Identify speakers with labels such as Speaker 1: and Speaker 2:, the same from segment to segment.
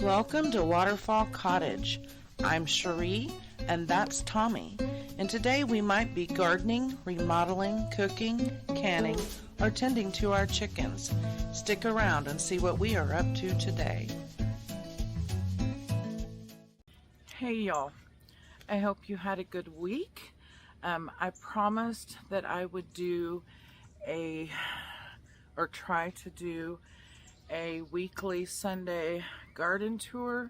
Speaker 1: Welcome to Waterfall Cottage. I'm Cherie, and that's Tommy. And today we might be gardening, remodeling, cooking, canning, or tending to our chickens. Stick around and see what we are up to today. Hey y'all, I hope you had a good week. I promised that I would try to do a weekly Sunday garden tour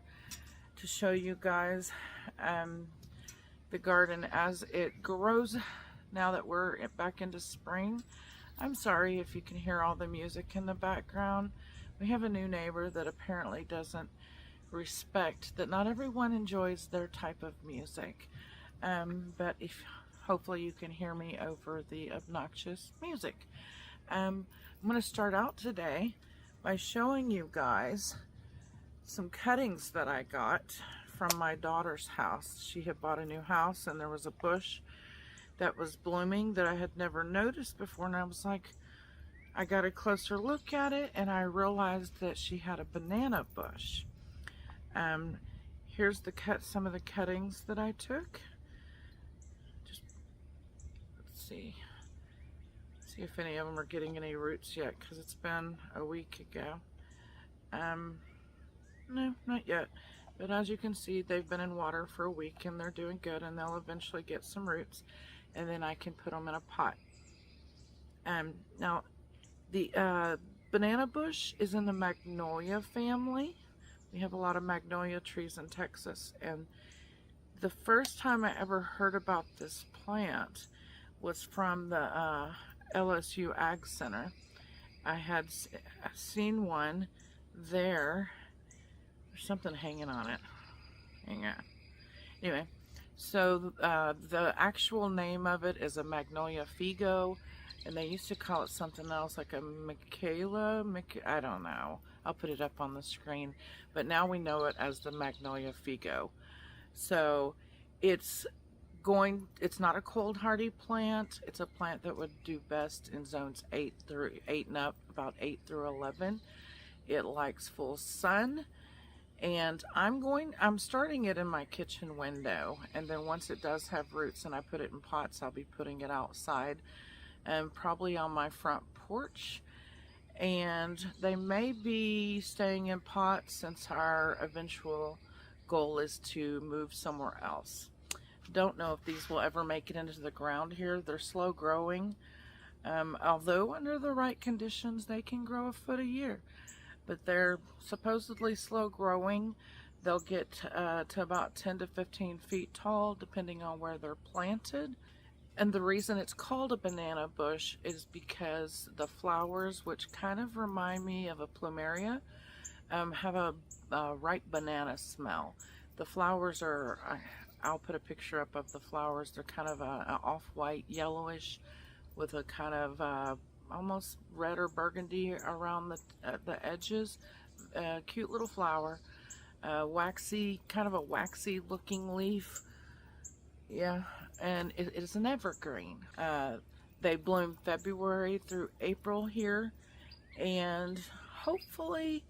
Speaker 1: to show you guys the garden as it grows now that we're back into spring. I'm sorry if you can hear all the music in the background. We have a new neighbor that apparently doesn't respect that not everyone enjoys their type of music, but hopefully you can hear me over the obnoxious music. I'm going to start out today by showing you guys some cuttings that I got from my daughter's house. She had bought a new house and there was a bush that was blooming that I had never noticed before, and I was like, I got a closer look at it and I realized that she had a banana bush. Here's some of the cuttings that I took. Let's see if any of them are getting any roots yet, because it's been a week ago. No, not yet, but as you can see, they've been in water for a week and they're doing good, and they'll eventually get some roots, and then I can put them in a pot. Now the banana bush is in the magnolia family. We have a lot of magnolia trees in Texas, and the first time I ever heard about this plant was from the LSU Ag Center. I had seen one there. There's something hanging on it. Hang on. Anyway, so the actual name of it is a Magnolia Figo, and they used to call it something else, like a I don't know. I'll put it up on the screen, but now we know it as the Magnolia Figo. So it's not a cold hardy plant. It's a plant that would do best in zones 8 and up, about 8 through 11. It likes full sun, and I'm starting it in my kitchen window, and then once it does have roots and I put it in pots, I'll be putting it outside and probably on my front porch. And they may be staying in pots since our eventual goal is to move somewhere else. Don't know if these will ever make it into the ground here. They're slow growing, although under the right conditions they can grow a foot a year, but they're supposedly slow growing. They'll get to about 10 to 15 feet tall depending on where they're planted. And the reason it's called a banana bush is because the flowers, which kind of remind me of a plumeria, have a ripe banana smell. The flowers are, I'll put a picture up of the flowers. They're kind of a off-white yellowish with a kind of almost red or burgundy around the edges. Cute little flower. Waxy, kind of a waxy looking leaf. Yeah, and it is an evergreen. They bloom February through April here, and hopefully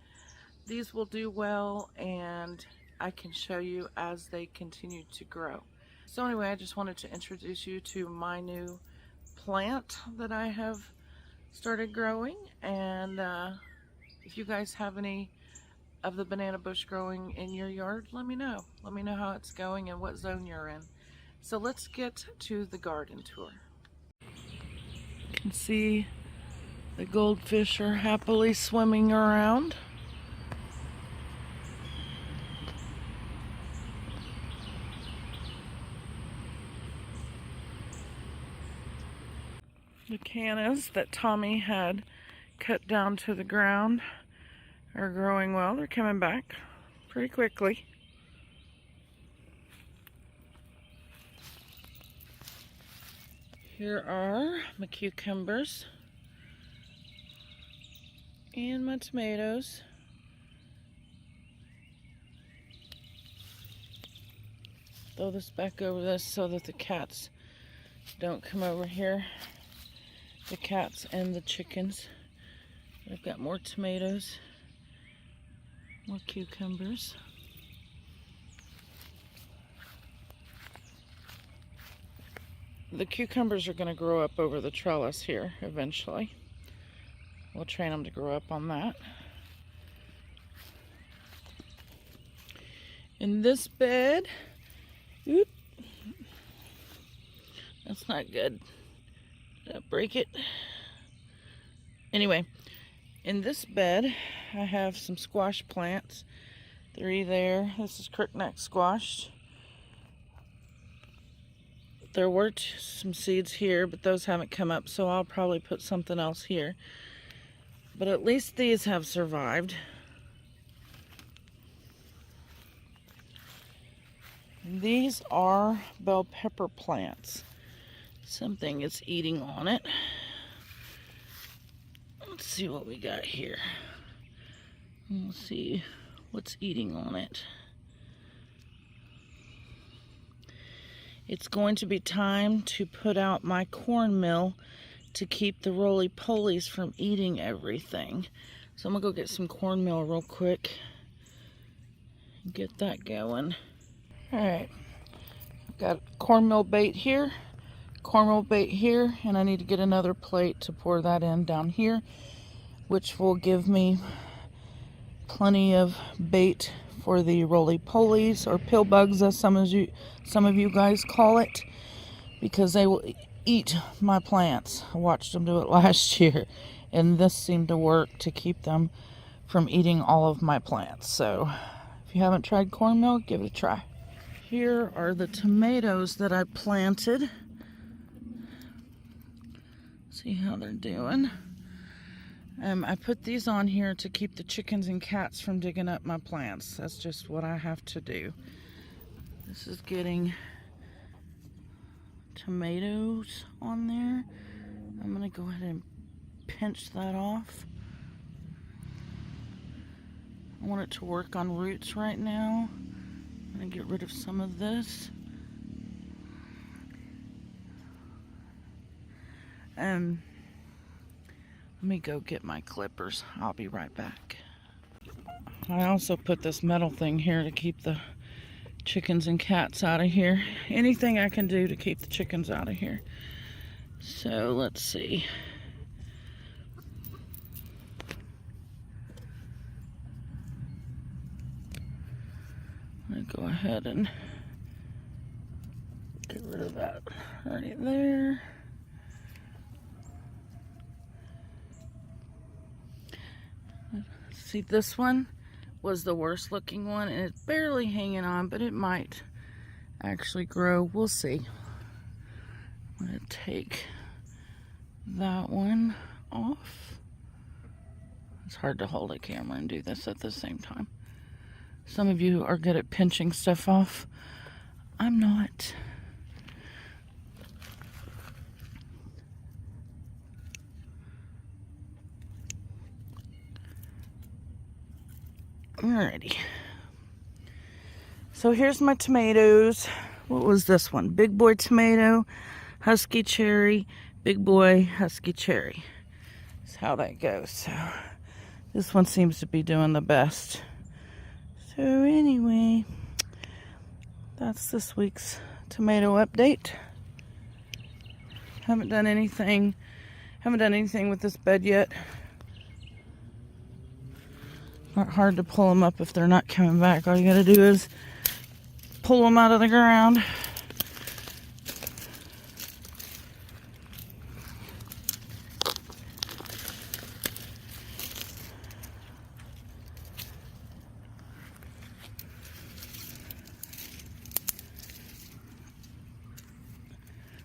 Speaker 1: these will do well, and I can show you as they continue to grow. So anyway, I just wanted to introduce you to my new plant that I have started growing, and if you guys have any of the banana bush growing in your yard, let me know. Let me know how it's going and what zone you're in. So let's get to the garden tour. You can see the goldfish are happily swimming around. The cannas that Tommy had cut down to the ground are growing well. They're coming back pretty quickly. Here are my cucumbers and my tomatoes. Throw this back over this so that the cats don't come over here. The cats and the chickens. I've got more tomatoes. More cucumbers. The cucumbers are going to grow up over the trellis here eventually. We'll train them to grow up on that. In this bed, oop, that's not good. Did I break it? Anyway, in this bed, I have some squash plants. 3 there. This is crookneck squash. There were some seeds here, but those haven't come up, so I'll probably put something else here. But at least these have survived. These are bell pepper plants. Something is eating on it. Let's see what we got here. We'll see what's eating on it. It's going to be time to put out my corn mill to keep the roly-polies from eating everything. So I'm gonna go get some cornmeal real quick and get that going. Alright, I've got cornmeal bait here, and I need to get another plate to pour that in down here, which will give me plenty of bait for the roly-polies, or pill bugs as some of you guys call it, because they will eat my plants. I watched them do it last year, and this seemed to work to keep them from eating all of my plants. So if you haven't tried cornmeal, give it a try. Here are the tomatoes that I planted. See how they're doing. I put these on here to keep the chickens and cats from digging up my plants. That's just what I have to do. This is getting tomatoes on there. I'm going to go ahead and pinch that off. I want it to work on roots right now. I'm going to get rid of some of this. Let me go get my clippers. I'll be right back. I also put this metal thing here to keep the chickens and cats out of here. Anything I can do to keep the chickens out of here. So let's see. I'm going to go ahead and get rid of that right there. See, this one was the worst looking one, and it's barely hanging on, but it might actually grow. We'll see. I'm going to take that one off. It's hard to hold a camera and do this at the same time. Some of you are good at pinching stuff off. I'm not. Alrighty. So here's my tomatoes. What was this one? Big boy tomato, husky cherry, big boy, husky cherry. That's how that goes. So this one seems to be doing the best. So anyway, that's this week's tomato update. Haven't done anything with this bed yet. Not hard to pull them up if they're not coming back. All you gotta do is pull them out of the ground.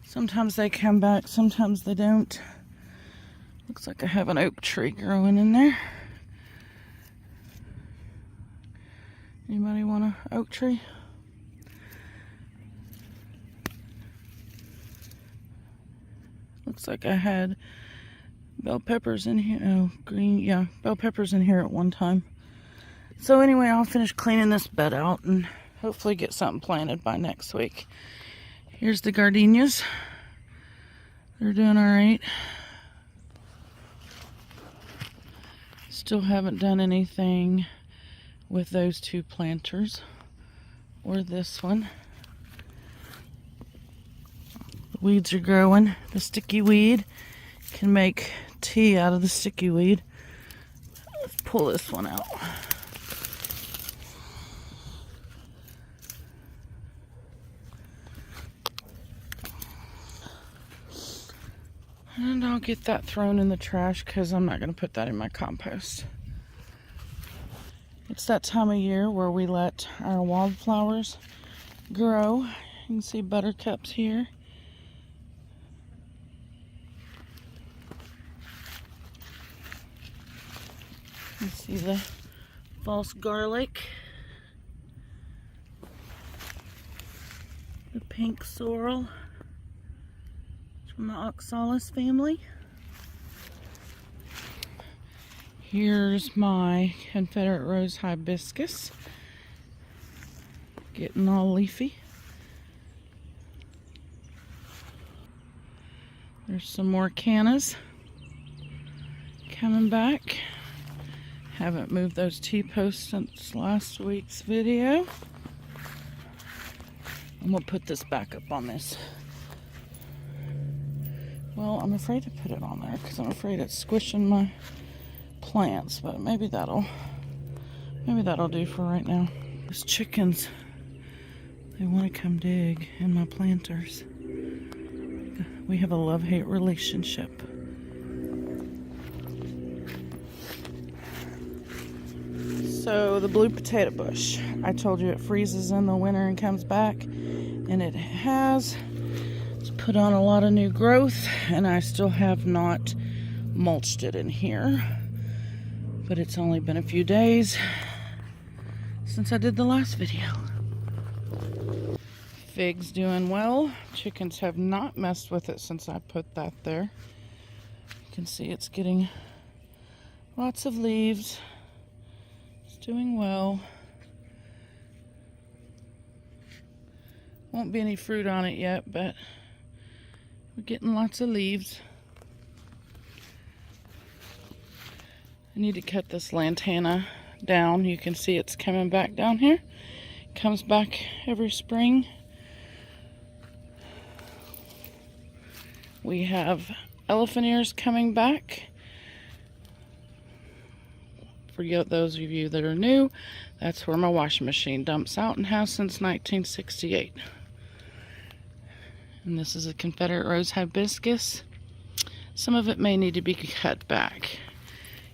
Speaker 1: Sometimes they come back, sometimes they don't. Looks like I have an oak tree growing in there. Anybody want an oak tree? Looks like I had bell peppers in here. Oh, green, yeah, bell peppers in here at one time. So anyway, I'll finish cleaning this bed out and hopefully get something planted by next week. Here's the gardenias. They're doing all right. Still haven't done anything with those two planters or this one. The weeds are growing. The sticky weed can make tea out of the sticky weed. Let's pull this one out. And I'll get that thrown in the trash because I'm not going to put that in my compost. It's that time of year where we let our wildflowers grow. You can see buttercups here. You can see the false garlic. The pink sorrel from the oxalis family. Here's my Confederate rose hibiscus, getting all leafy. There's some more cannas coming back. Haven't moved those T-posts since last week's video. I'm gonna put this back up on this. Well, I'm afraid to put it on there because I'm afraid it's squishing my plants, but maybe that'll do for right now. Those chickens, they want to come dig in my planters. We have a love-hate relationship. So the blue potato bush, I told you it freezes in the winter and comes back, and it has. It's put on a lot of new growth, and I still have not mulched it in here. But it's only been a few days since I did the last video. Fig's doing well. Chickens have not messed with it since I put that there. You can see it's getting lots of leaves. It's doing well. Won't be any fruit on it yet, but we're getting lots of leaves. I need to cut this lantana down. You can see it's coming back down here. It comes back every spring. We have elephant ears coming back. For those of you that are new, that's where my washing machine dumps out and has since 1968. And this is a Confederate rose hibiscus. Some of it may need to be cut back.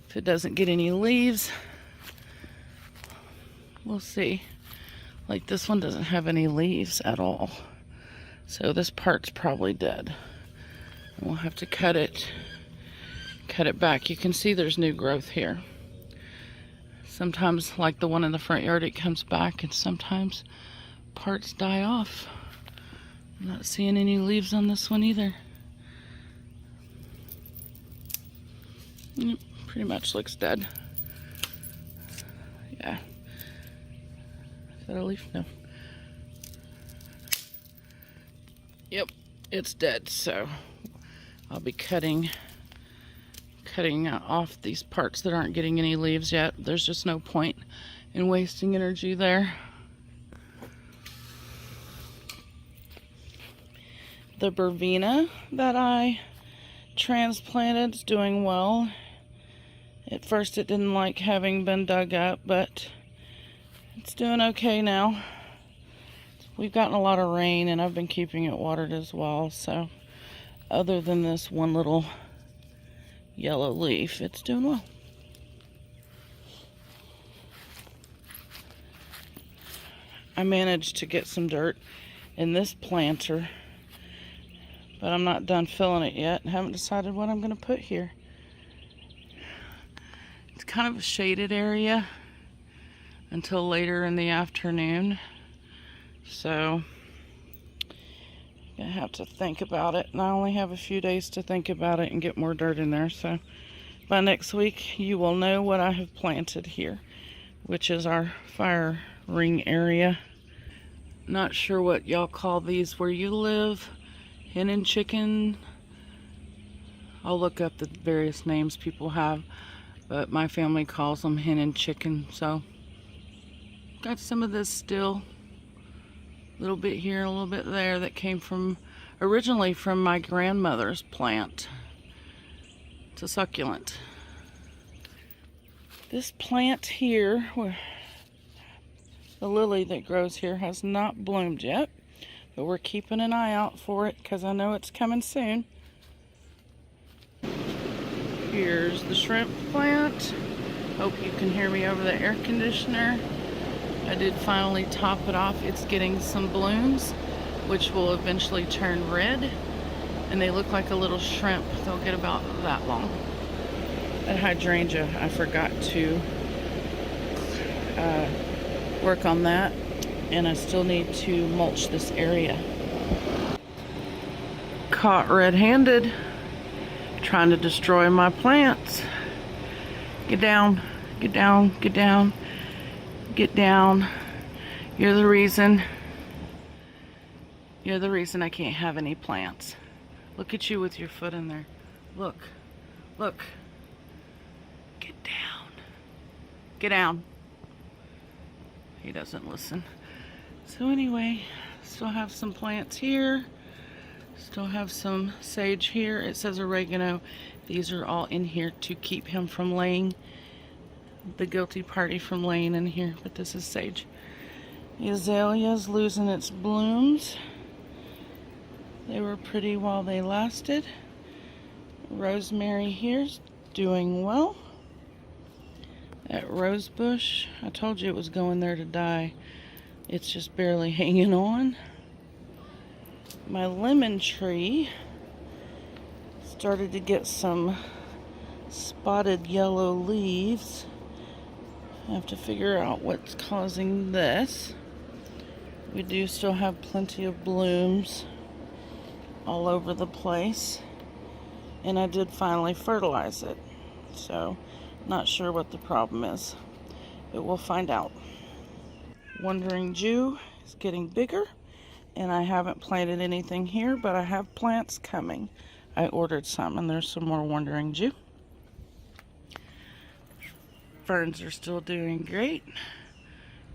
Speaker 1: If it doesn't get any leaves, we'll see. Like this one doesn't have any leaves at all. So this part's probably dead. We'll have to cut it back. You can see there's new growth here. Sometimes, like the one in the front yard, it comes back, and sometimes parts die off. I'm not seeing any leaves on this one either. Pretty much looks dead. Yeah. Is that a leaf? No. Yep, it's dead, so I'll be cutting off these parts that aren't getting any leaves yet. There's just no point in wasting energy there. The verbena that I transplanted is doing well. At first it didn't like having been dug up, but it's doing okay now. We've gotten a lot of rain and I've been keeping it watered as well, so other than this one little yellow leaf, it's doing well. I managed to get some dirt in this planter, but I'm not done filling it yet. I haven't decided what I'm going to put here. It's kind of a shaded area until later in the afternoon, so I'm going to have to think about it. And I only have a few days to think about it and get more dirt in there, so by next week you will know what I have planted here, which is our fire ring area. Not sure what y'all call these where you live. Hen and chicken. I'll look up the various names people have, but my family calls them hen and chicken, so got some of this still. A little bit here, a little bit there that came from, originally from my grandmother's plant. It's a succulent. This plant here, the lily that grows here, has not bloomed yet, but we're keeping an eye out for it because I know it's coming soon. Here's the shrimp plant. Hope you can hear me over the air conditioner. I did finally top it off. It's getting some blooms, which will eventually turn red, and they look like a little shrimp. They'll get about that long. That hydrangea, I forgot to work on that, and I still need to mulch this area. Caught red-handed, trying to destroy my plants. Get down, get down, get down. Get down. You're the reason I can't have any plants. Look at you with your foot in there. Look. Look. Get down. Get down. He doesn't listen. So anyway, still have some plants here. Still have some sage here. It says oregano. These are all in here to keep him from laying, the guilty party from laying in here, but this is sage. The azalea's losing its blooms. They were pretty while they lasted. Rosemary here's doing well. That rose bush, I told you it was going there to die. It's just barely hanging on. My lemon tree started to get some spotted yellow leaves. I have to figure out what's causing this. We do still have plenty of blooms all over the place, and I did finally fertilize it, so not sure what the problem is, but we'll find out. Wandering Jew is getting bigger, and I haven't planted anything here, but I have plants coming. I ordered some, and there's some more Wandering Jew. Ferns are still doing great.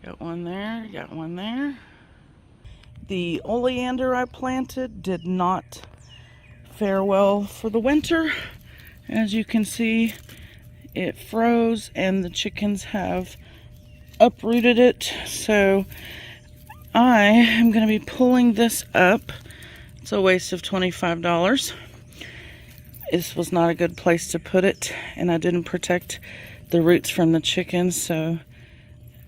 Speaker 1: Got one there, got one there. The oleander I planted did not fare well for the winter. As you can see, it froze and the chickens have uprooted it. So I am going to be pulling this up. It's a waste of $25. This was not a good place to put it, and I didn't protect the roots from the chickens, so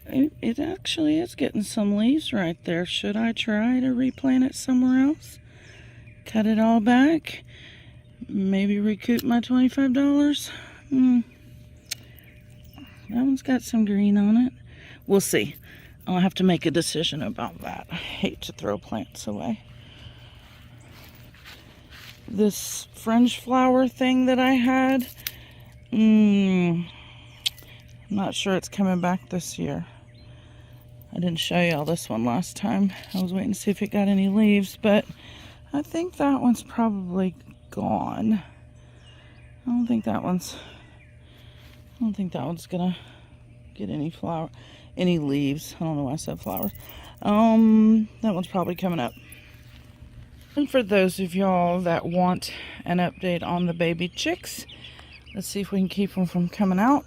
Speaker 1: it actually is getting some leaves right there. Should I try to replant it somewhere else? Cut it all back? Maybe recoup my $25? That one's got some green on it. We'll see. I'll have to make a decision about that. I hate to throw plants away. This fringe flower thing that I had, I'm not sure it's coming back this year. I didn't show y'all this one last time. I was waiting to see if it got any leaves, but I think that one's probably gone. I don't think that one's gonna get any leaves. I don't know why I said flowers. That one's probably coming up. And for those of y'all that want an update on the baby chicks, let's see if we can keep them from coming out.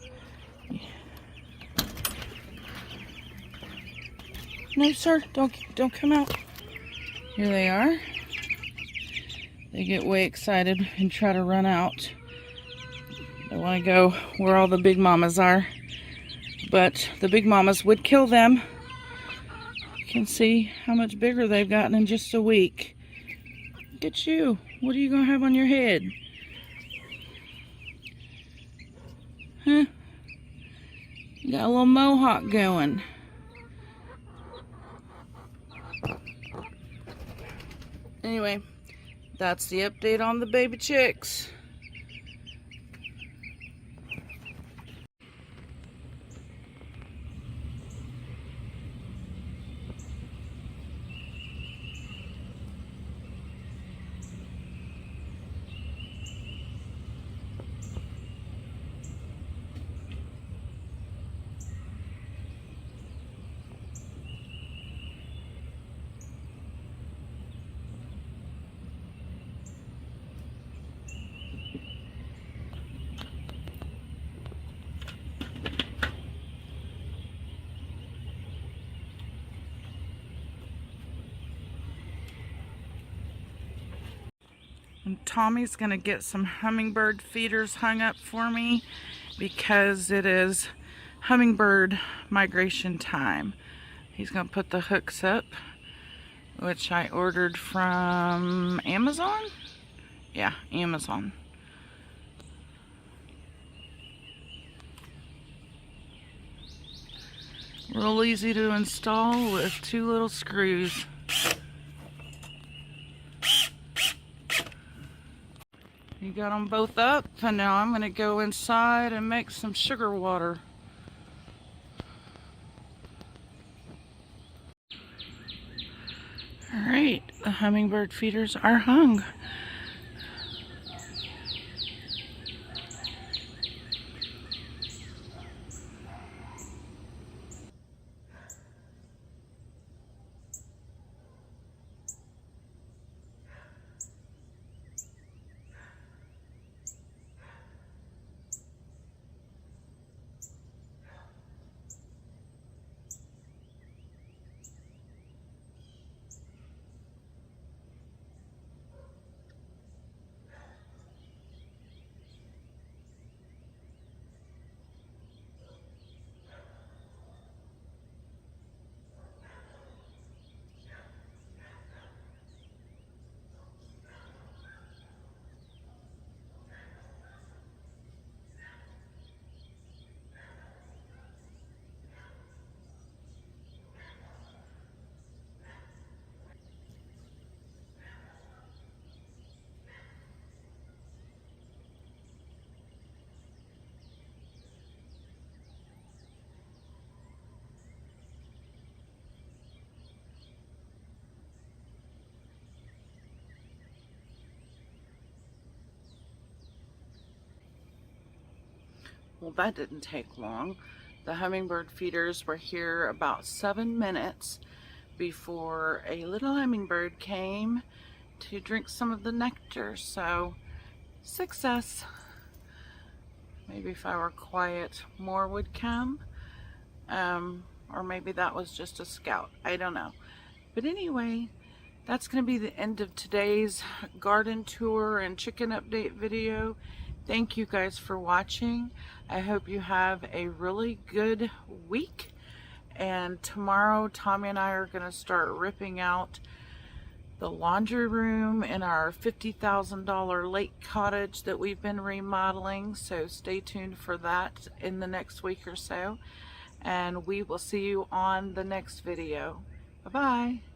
Speaker 1: No, sir, don't come out. Here they are. They get way excited and try to run out. They want to go where all the big mamas are, but the big mamas would kill them. You can see how much bigger they've gotten in just a week. Look at you. What are you gonna have on your head? Huh? You got a little mohawk going. Anyway, that's the update on the baby chicks. And Tommy's gonna get some hummingbird feeders hung up for me because it is hummingbird migration time. He's gonna put the hooks up, which I ordered from Amazon. Yeah, Amazon. Real easy to install with 2 little screws. You got them both up, and now I'm going to go inside and make some sugar water. Alright, the hummingbird feeders are hung. Well, that didn't take long. The hummingbird feeders were here about 7 minutes before a little hummingbird came to drink some of the nectar. So, success. Maybe if I were quiet, more would come. Or maybe that was just a scout. I don't know. But anyway, that's going to be the end of today's garden tour and chicken update video. Thank you guys for watching. I hope you have a really good week. And tomorrow, Tommy and I are going to start ripping out the laundry room in our $50,000 lake cottage that we've been remodeling. So stay tuned for that in the next week or so. And we will see you on the next video. Bye-bye.